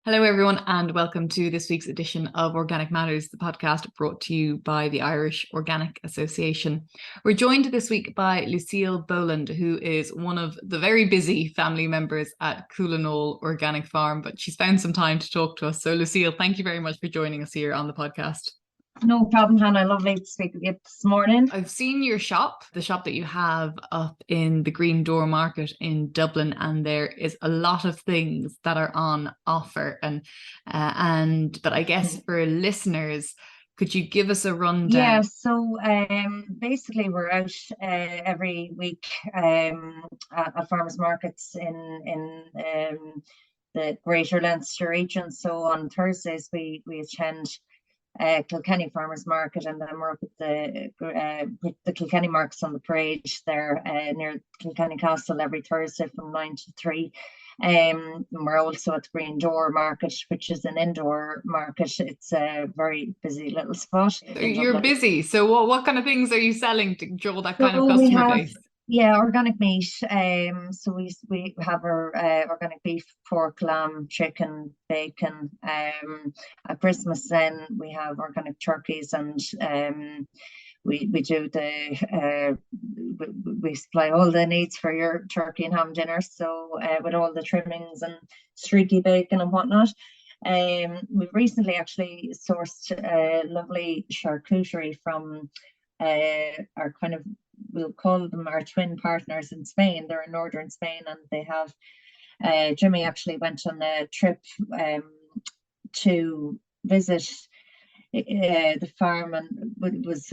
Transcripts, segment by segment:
Hello, everyone, and welcome to this week's edition of Organic Matters, the podcast brought to you by the Irish Organic Association. We're joined this week by Lucille Boland, who is one of the very busy family members at Coolanowle Organic Farm, but she's found some time to talk to us. So, Lucille, thank you very much for joining us here on the podcast. No problem, Hannah. Lovely to speak with you this morning. I've seen your shop, the shop that you have up in the Green Door Market in Dublin, and there is a lot of things that are on offer. But I guess for listeners, could you give us a rundown? Yeah, so basically we're out every week at farmers markets in the Greater Leinster region. So on Thursdays we attend Kilkenny Farmers Market, and then we're up at the Kilkenny Markets on the parade there near Kilkenny Castle every Thursday from 9 to 3. And we're also at the Green Door Market, which is an indoor market. It's a very busy little spot. You're busy. So what kind of things are you selling to draw that kind of customer base? Yeah, organic meat. So we have our organic beef, pork, lamb, chicken, bacon. At Christmas, then we have organic turkeys, and we do we supply all the needs for your turkey and ham dinner. So with all the trimmings and streaky bacon and whatnot. We've recently actually sourced lovely charcuterie from our kind of, we'll call them our twin partners in Spain. They're in northern Spain, and they have Jimmy actually went on a trip to visit the farm, and was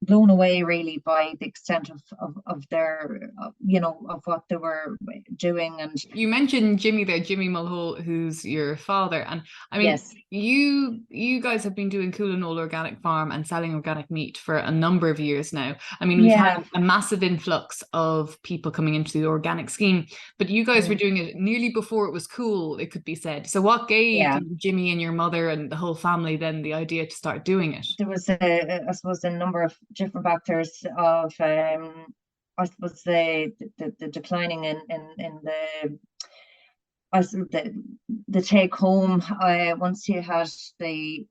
blown away really by the extent of their of what they were doing. And you mentioned Jimmy there, Jimmy Mulhall, who's your father, and I mean, yes, you guys have been doing Coolanowle Organic Farm and selling organic meat for a number of years now. I mean, we've had a massive influx of people coming into the organic scheme, but you guys were doing it nearly before it was cool, it could be said. So what gave Jimmy and your mother and the whole family then the idea to start doing it? There was I suppose a number of different factors of I suppose the declining in the take home once you had the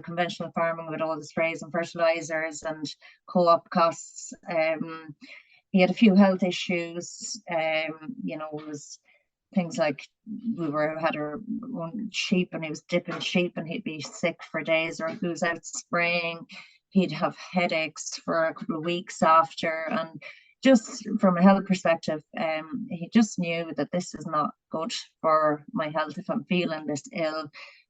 conventional farming with all the sprays and fertilizers and co-op costs. He had a few health issues. It was things like we had our own sheep, and he was dipping sheep, and he'd be sick for days, or if he was out spraying, he'd have headaches for a couple of weeks after. And just from a health perspective, he just knew that this is not good for my health. If I'm feeling this ill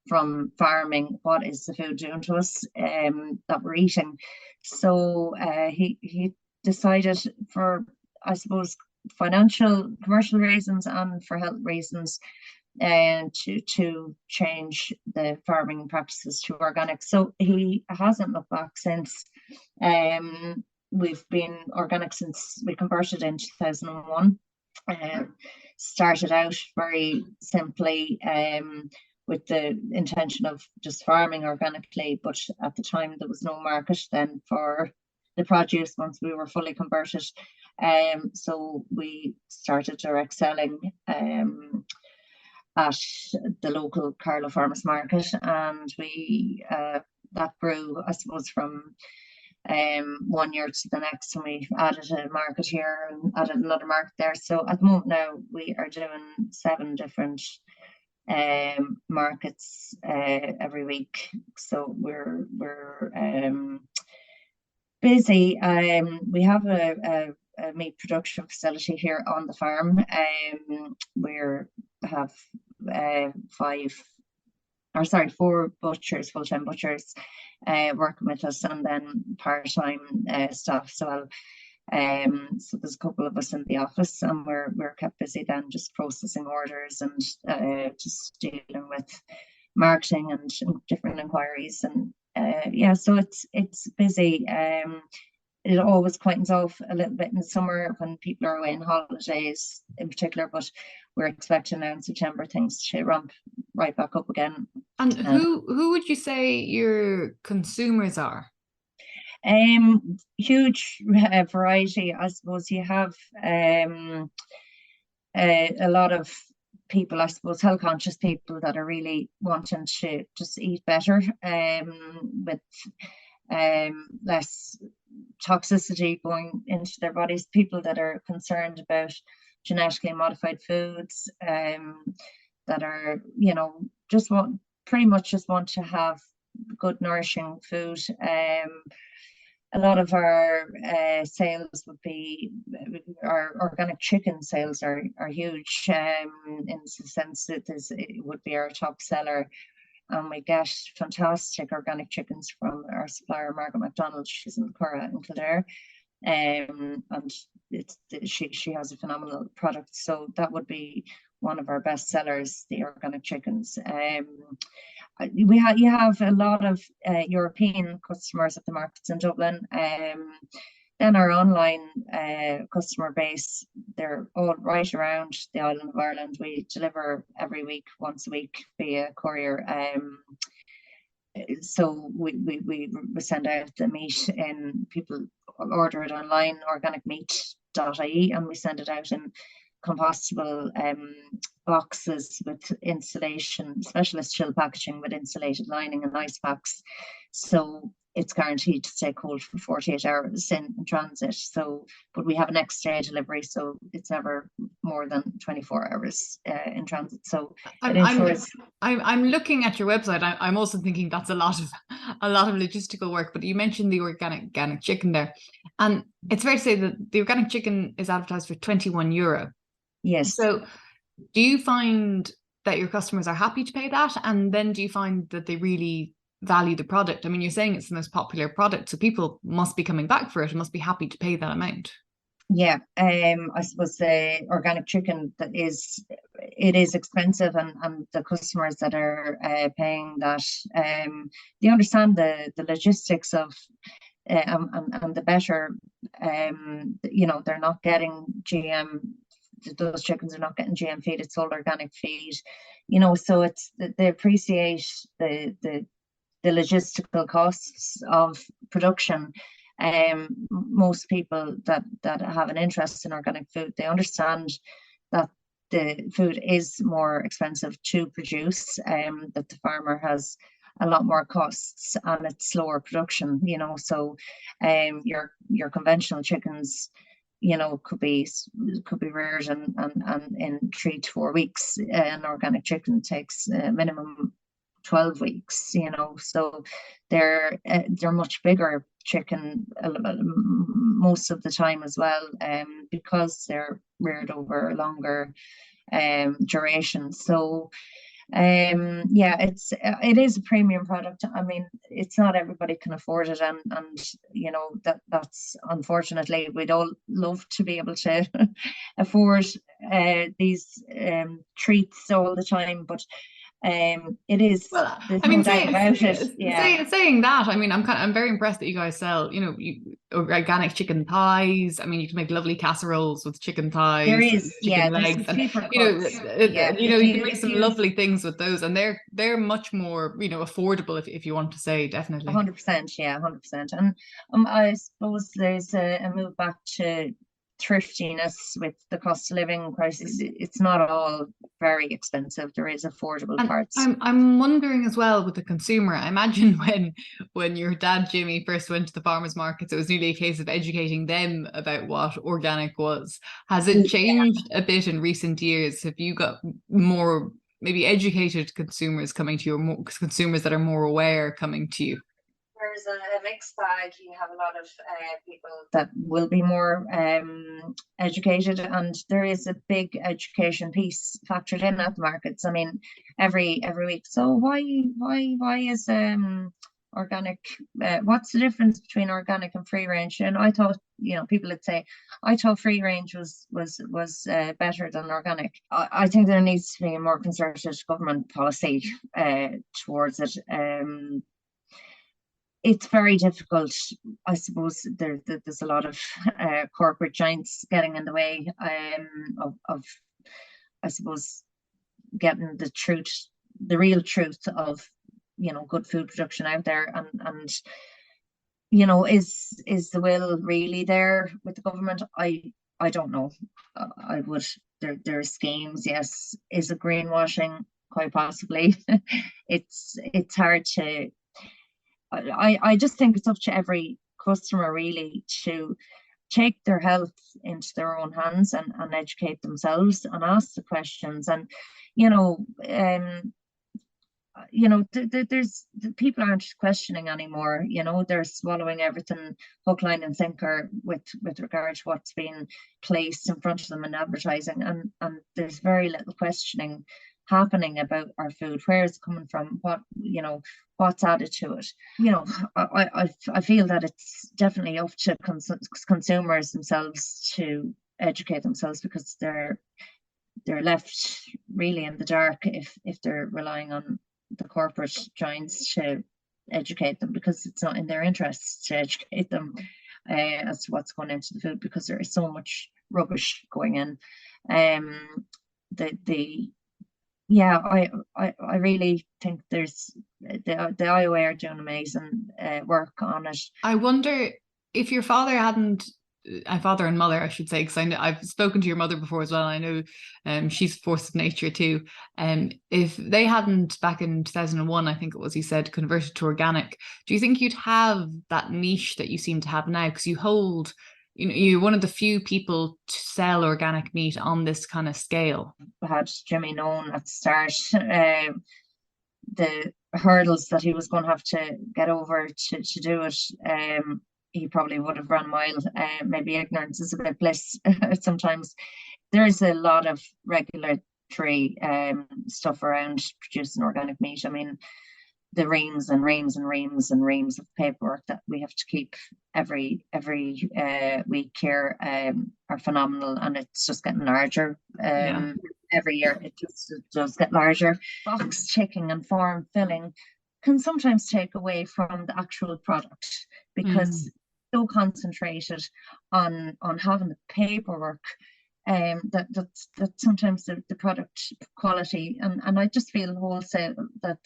from farming, what is the food doing to us that we're eating? So he decided, for, I suppose, financial, commercial reasons and for health reasons, and to change the farming practices to organic. So he hasn't looked back since. We've been organic since we converted in 2001. Started out very simply with the intention of just farming organically, but at the time there was no market then for the produce once we were fully converted. So we started direct selling at the local Carlow Farmers Market, and we that grew, I suppose, from 1 year to the next, and we added a market here and added another market there. So at the moment now we are doing 7 different markets every week. So we're busy. We have a meat production facility here on the farm. We have 4 butchers, full-time butchers working with us, and then part-time staff as well. So there's a couple of us in the office, and we're kept busy then just processing orders and just dealing with marketing and different inquiries. And so it's busy. It always quietens off a little bit in the summer when people are away on holidays in particular, but we're expecting now in September things to ramp right back up again. And who would you say your consumers are? Huge variety. I suppose you have a lot of people, I suppose, health conscious people that are really wanting to just eat better, with less toxicity going into their bodies. People that are concerned about genetically modified foods, that are, just pretty much just want to have good nourishing food. A lot of our sales would be, our organic chicken sales are huge, in the sense that it would be our top seller, and we get fantastic organic chickens from our supplier Margaret McDonald. She's in Curra in Kildare, and she has a phenomenal product. So that would be one of our best sellers, the organic chickens. You have a lot of European customers at the markets in Dublin. Then our online customer base, they're all right around the island of Ireland. We deliver every week, once a week, via courier. So we send out the meat, and people order it online, organicmeat.ie, and we send it out in compostable boxes with insulation, specialist chill packaging with insulated lining and ice packs. So it's guaranteed to stay cold for 48 hours in transit. So, but we have an next day delivery, so it's never more than 24 hours in transit. So it ensures. I'm looking at your website. I'm also thinking that's a lot of logistical work. But you mentioned the organic chicken there, and it's fair to say that the organic chicken is advertised for €21. Yes. So do you find that your customers are happy to pay that? And then do you find that they really value the product? I mean, you're saying it's the most popular product, so people must be coming back for it and must be happy to pay that amount. Yeah, I suppose the organic chicken, it is expensive, and the customers that are paying that, they understand the logistics of, and the better, they're not getting GM. Those chickens are not getting GM feed; it's all organic feed. So they appreciate the logistical costs of production. Most people that have an interest in organic food, they understand that the food is more expensive to produce, that the farmer has a lot more costs and it's slower production. So your conventional chickens, could be reared and in 3 to 4 weeks. An organic chicken takes minimum 12 weeks. So they're much bigger chicken most of the time as well, because they're reared over a longer duration. So it is a premium product. I mean, it's not everybody can afford it, and that's unfortunately, we'd all love to be able to afford these treats all the time, but it is. Well, there's I mean, no doubt about it. Yeah. saying that, I mean, I'm very impressed that you guys sell, organic chicken thighs. I mean, you can make lovely casseroles with chicken thighs. There is, chicken legs, and you can make some lovely things with those, and they're much more, affordable, if you want to say, definitely. 100%, yeah, 100%. And I suppose there's a move back to thriftiness with the cost of living crisis. It's not all very expensive. There is affordable parts. I'm wondering as well with the consumer. I imagine when your dad Jimmy first went to the farmers markets, it was nearly a case of educating them about what organic was. Has it changed a bit in recent years? Have you got more maybe educated consumers coming to you, or more consumers that are more aware coming to you? There's a mixed bag. You have a lot of people that will be more educated, and there is a big education piece factored in at the markets. I mean, every week. So why is organic? What's the difference between organic and free range? And I thought, people would say, I thought free range was better than organic. I think there needs to be a more concerted government policy towards it. It's very difficult. I suppose there's a lot of corporate giants getting in the way of I suppose, getting the real truth of, good food production out there. And is the will really there with the government? I I don't know. I would, there are schemes, yes. Is it greenwashing? Quite possibly. It's hard to, I just think it's up to every customer really to take their health into their own hands and educate themselves and ask the questions. And you know, there's people aren't questioning anymore. They're swallowing everything hook, line, and sinker with regard to what's being placed in front of them in advertising, and there's very little questioning happening about our food, where it's coming from, what's added to it. I feel that it's definitely up to consumers themselves to educate themselves, because they're left really in the dark if they're relying on the corporate giants to educate them, because it's not in their interests to educate them as to what's going into the food, because there is so much rubbish going in. Yeah, I really think there's the IOA are doing amazing work on it. I wonder if your father and mother, I should say, because I've spoken to your mother before as well. I know she's a force of nature too. If they hadn't, back in 2001, I think it was, you said, converted to organic, do you think you'd have that niche that you seem to have now? Because you hold, you're one of the few people to sell organic meat on this kind of scale. We had Jimmy known at the start the hurdles that he was going to have to get over to do it, he probably would have run a mile. Maybe ignorance is a bit bliss sometimes. There is a lot of regulatory stuff around producing organic meat. I mean, the reams and reams and reams and reams of paperwork that we have to keep every week here are phenomenal, and it's just getting larger every year. It just does get larger. Box checking and form filling can sometimes take away from the actual product, because so concentrated on having the paperwork that sometimes the product quality, and I just feel wholesale that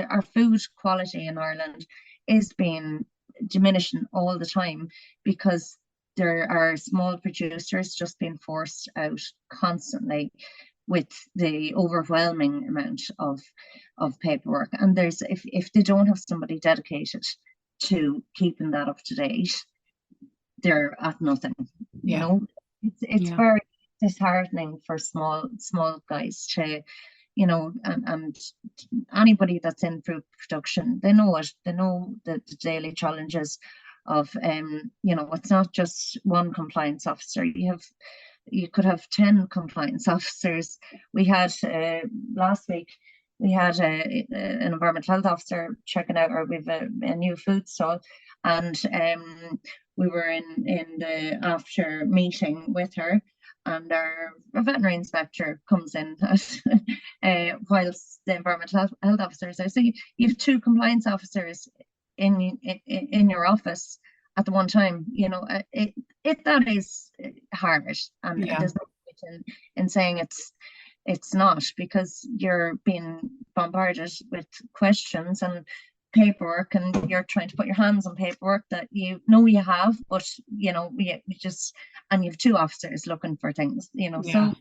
our food quality in Ireland is being diminishing all the time, because there are small producers just being forced out constantly with the overwhelming amount of paperwork. And there's, if they don't have somebody dedicated to keeping that up to date, they're at nothing. It's very disheartening for small guys to, and anybody that's in food production, they know the daily challenges of it's not just one compliance officer. You could have 10 compliance officers. We had last week, we had an environmental health officer checking out, or we've a new food stall, and we were in the after meeting with her, and our veterinary inspector comes in whilst the environmental health officers are. So you have two compliance officers in your office at the one time. That is hard, and there's no point in saying it's not, because you're being bombarded with questions and paperwork, and you're trying to put your hands on paperwork that you have, but you just, and you have two officers looking for things, so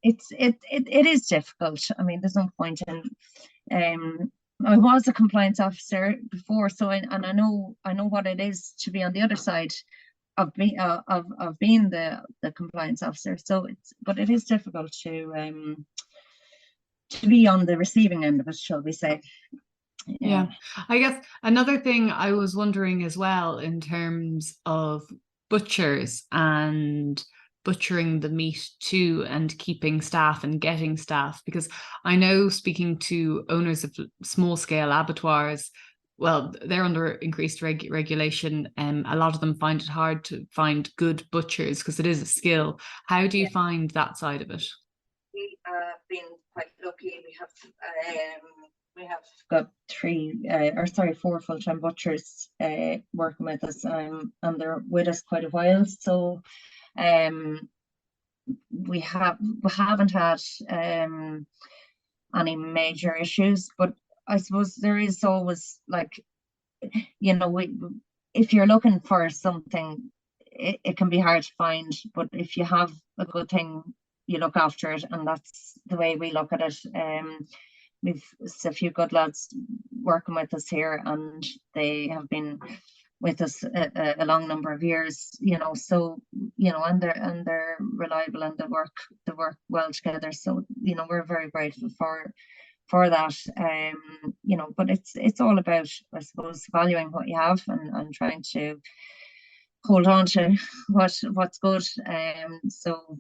it is difficult. I mean, there's no point in I was a compliance officer before, so I know what it is to be on the other side of being the compliance officer. So but it is difficult to be on the receiving end of it, shall we say. Yeah, I guess another thing I was wondering as well, in terms of butchers and butchering the meat too, and keeping staff and getting staff, because I know, speaking to owners of small scale abattoirs, well, they're under increased regulation, and a lot of them find it hard to find good butchers, because it is a skill. How do you find that side of it? We have been quite lucky. We have got four full-time butchers working with us, and they're with us quite a while. So we haven't had any major issues, but I suppose there is always, like, if you're looking for something, it can be hard to find, but if you have a good thing, you look after it, and that's the way we look at it. We've a few good lads working with us here, and they have been with us a long number of years, so and they're reliable, and they work well together. So we're very grateful for that. But it's all about, I suppose, valuing what you have, and trying to hold on to what's good. So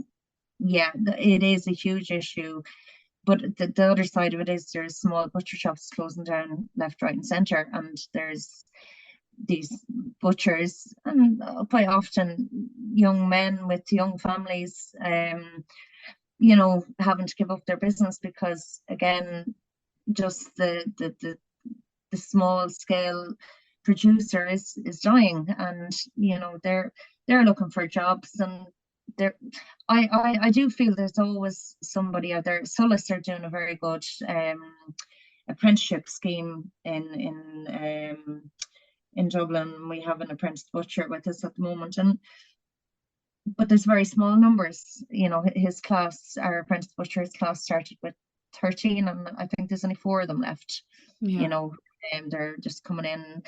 yeah, it is a huge issue. But the other side of it is there's small butcher shops closing down left, right, and centre, and there's these butchers, and quite often young men with young families, having to give up their business because, again, just the small scale producer is dying, and they're looking for jobs, and I do feel there's always somebody out there. Solus are doing a very good apprenticeship scheme in Dublin. We have an apprentice butcher with us at the moment, but there's very small numbers. His class, our apprentice butcher's class, started with 13, and I think there's only 4 of them left. Yeah. And they're just coming in,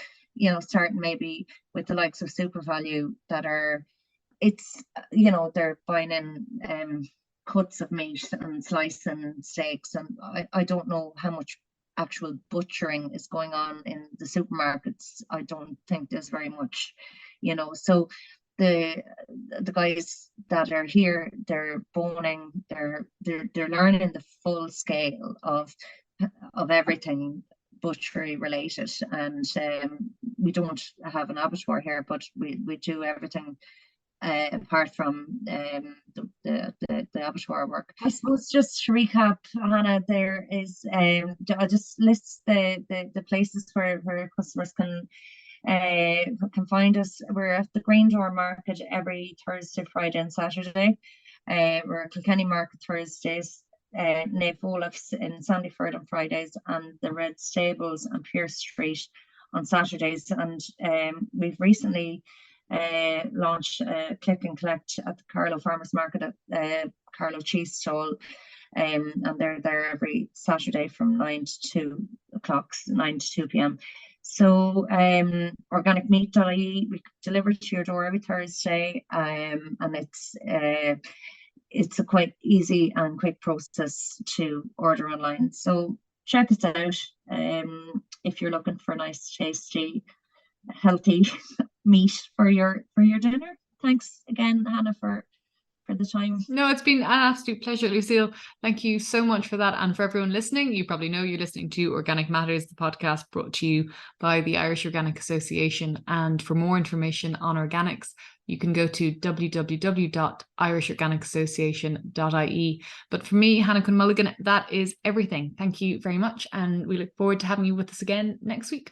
starting maybe with the likes of SuperValue that are, they're buying in cuts of meat and slicing steaks, and I don't know how much actual butchering is going on in the supermarkets. I don't think there's very much, so the guys that are here, they're boning, they're learning the full scale of everything butchery related. And we don't have an abattoir here, but we do everything apart from the abattoir work. I suppose, just to recap, Hannah, there is I'll just list the places where customers can find us. We're at the Green Door Market every Thursday, Friday, and Saturday. We're at Kilkenny Market Thursdays, Nave Olaf's in Sandyford on Fridays, and the Red Stables on Pierce Street on Saturdays. And we've recently launched Click and Collect at the Carlow Farmers Market at Carlow Cheese Stall, and they're there every Saturday from 9 to 2 p.m. So organic meat.ie, we deliver to your door every Thursday, and it's a quite easy and quick process to order online. So check us out if you're looking for nice, tasty, healthy meat for your dinner. Thanks again, Hannah, for the time. No, it's been an absolute pleasure, Lucille. Thank you so much for that. And for everyone listening, you probably know you're listening to Organic Matters, the podcast brought to you by the Irish Organic Association. And for more information on organics, you can go to www.irishorganicassociation.ie. But for me, Hannah Mulligan, that is everything. Thank you very much. And we look forward to having you with us again next week.